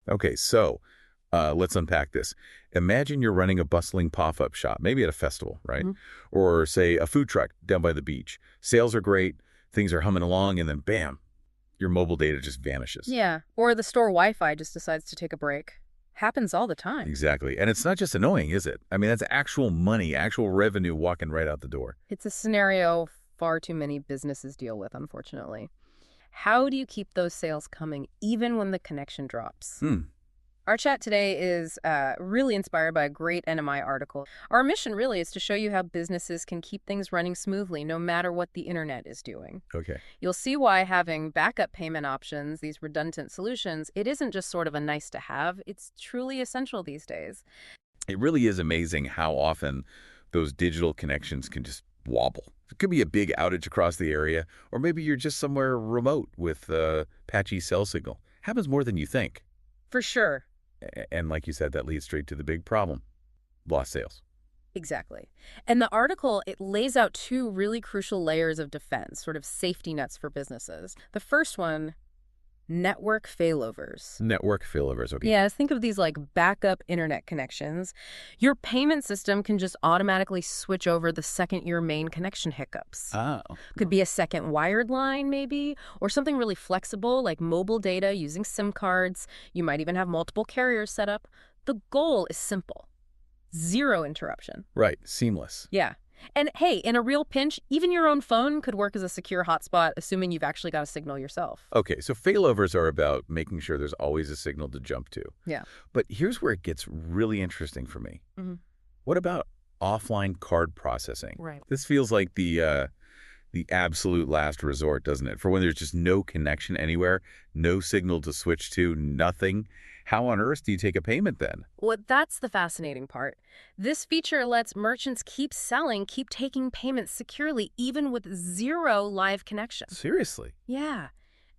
Okay, so let's unpack this. Imagine you're running a bustling pop-up shop, maybe at a festival, right? Mhm. Or say a food truck down by the beach. Sales are great, things are humming along, and then bam, your mobile data just vanishes. Yeah. Or the store Wi-Fi just decides to take a break. Happens all the time. Exactly. And it's not just annoying, is it? I mean, that's actual money, actual revenue walking right out the door. It's a scenario far too many businesses deal with, unfortunately. How do you keep those sales coming even when the connection drops? Hmm. Our chat today is really inspired by a great NMI article. Our mission really is to show you how businesses can keep things running smoothly no matter what the internet is doing. Okay. You'll see why having backup payment options, these redundant solutions, it isn't just sort of a nice to have, it's truly essential these days. It really is amazing how often those digital connections can just wobble. It could be a big outage across the area, or maybe you're just somewhere remote with patchy cell signal. Happens more than you think. For sure. And like you said, that leads straight to the big problem, lost sales. Exactly. And the article, it lays out two really crucial layers of defense, sort of safety nets for businesses. The first one, network failovers. Network failovers, okay. Yeah, think of these like backup internet connections. Your payment system can just automatically switch over the second your main connection hiccups. Oh. Could be a second wired line, maybe, or something really flexible like mobile data using SIM cards. You might even have multiple carriers set up. The goal is simple: zero interruption. Right, seamless. Yeah. And hey, in a real pinch, even your own phone could work as a secure hotspot, assuming you've actually got a signal yourself. Okay, so failovers are about making sure there's always a signal to jump to. Yeah. But here's where it gets really interesting for me. Hmm. What about offline card processing? Right. This feels like the absolute last resort, doesn't it? For when there's just no connection anywhere, no signal to switch to, nothing. How on earth do you take a payment then? Well, that's the fascinating part. This feature lets merchants keep selling, keep taking payments securely, even with zero live connection. Seriously? Yeah.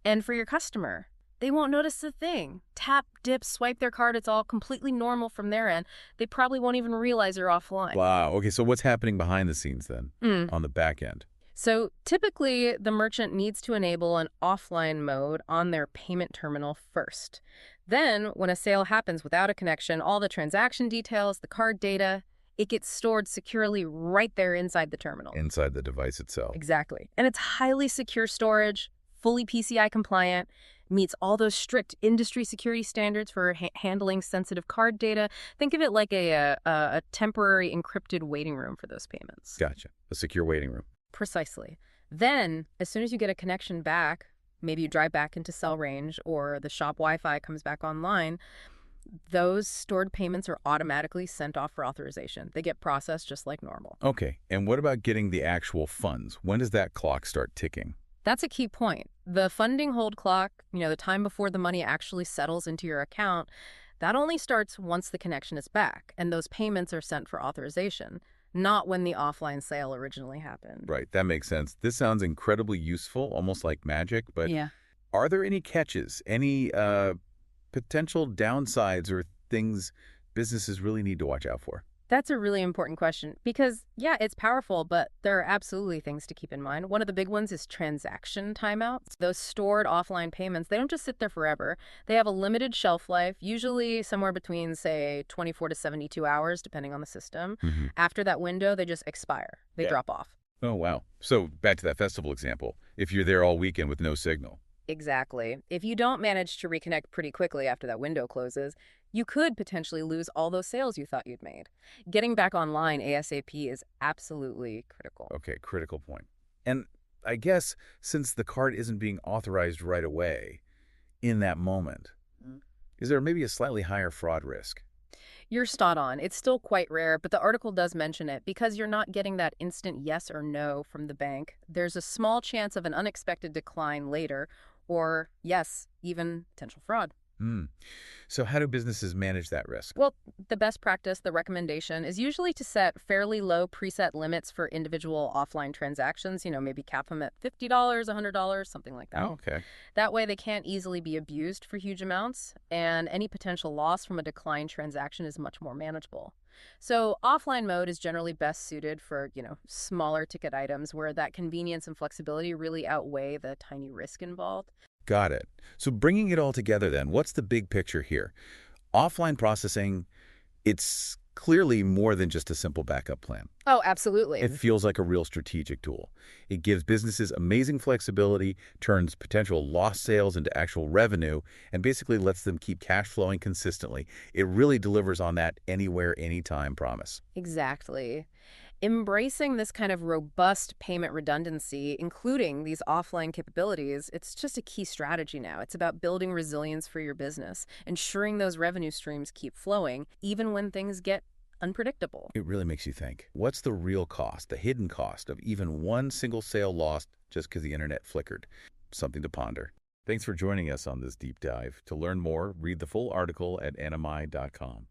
And for your customer, they won't notice a thing. Tap, dip, swipe their card. It's all completely normal from their end. They probably won't even realize you're offline. Wow. Okay, so what's happening behind the scenes then Mm. on the back end? So typically, the merchant needs to enable an offline mode on their payment terminal first. Then, when a sale happens without a connection, all the transaction details, the card data, it gets stored securely right there inside the terminal. Inside the device itself. Exactly. And it's highly secure storage, fully PCI compliant, meets all those strict industry security standards for handling sensitive card data. Think of it like a temporary encrypted waiting room for those payments. Gotcha. A secure waiting room. Precisely. Then, as soon as you get a connection back, maybe you drive back into cell range or the shop Wi-Fi comes back online, those stored payments are automatically sent off for authorization. They get processed just like normal. Okay, and what about getting the actual funds? When does that clock start ticking? That's a key point. The funding hold clock, the time before the money actually settles into your account, that only starts once the connection is back and those payments are sent for authorization, not when the offline sale originally happened. Right, that makes sense. This sounds incredibly useful, almost like magic, but Yeah. are there any catches, any potential downsides or things businesses really need to watch out for? That's a really important question because, yeah, it's powerful, but there are absolutely things to keep in mind. One of the big ones is transaction timeouts. Those stored offline payments, they don't just sit there forever. They have a limited shelf life, usually somewhere between, say, 24 to 72 hours, depending on the system. Hmm. After that window, they just expire. They Yeah. drop off. Oh, wow. So back to that festival example. If you're there all weekend with no signal. Exactly. If you don't manage to reconnect pretty quickly after that window closes, you could potentially lose all those sales you thought you'd made. Getting back online ASAP is absolutely critical. Okay, critical point. And I guess since the card isn't being authorized right away in that moment, Mm. is there maybe a slightly higher fraud risk? You're spot on. It's still quite rare, but the article does mention it because you're not getting that instant yes or no from the bank. There's a small chance of an unexpected decline later, or yes, even potential fraud. Hmm. So how do businesses manage that risk? Well, the best practice, the recommendation, is usually to set fairly low preset limits for individual offline transactions. Maybe cap them at $50, $100, something like that. Oh, okay. That way, they can't easily be abused for huge amounts, and any potential loss from a declined transaction is much more manageable. So, offline mode is generally best suited for, smaller ticket items where that convenience and flexibility really outweigh the tiny risk involved. Got it. So bringing it all together then, what's the big picture here? Offline processing, it's clearly more than just a simple backup plan. Oh, absolutely. It feels like a real strategic tool. It gives businesses amazing flexibility, turns potential lost sales into actual revenue, and basically lets them keep cash flowing consistently. It really delivers on that anywhere, anytime promise. Exactly. Embracing this kind of robust payment redundancy, including these offline capabilities, it's just a key strategy now. It's about building resilience for your business, ensuring those revenue streams keep flowing, even when things get unpredictable. It really makes you think, what's the real cost, the hidden cost of even one single sale lost just because the internet flickered? Something to ponder. Thanks for joining us on this deep dive. To learn more, read the full article at nmi.com.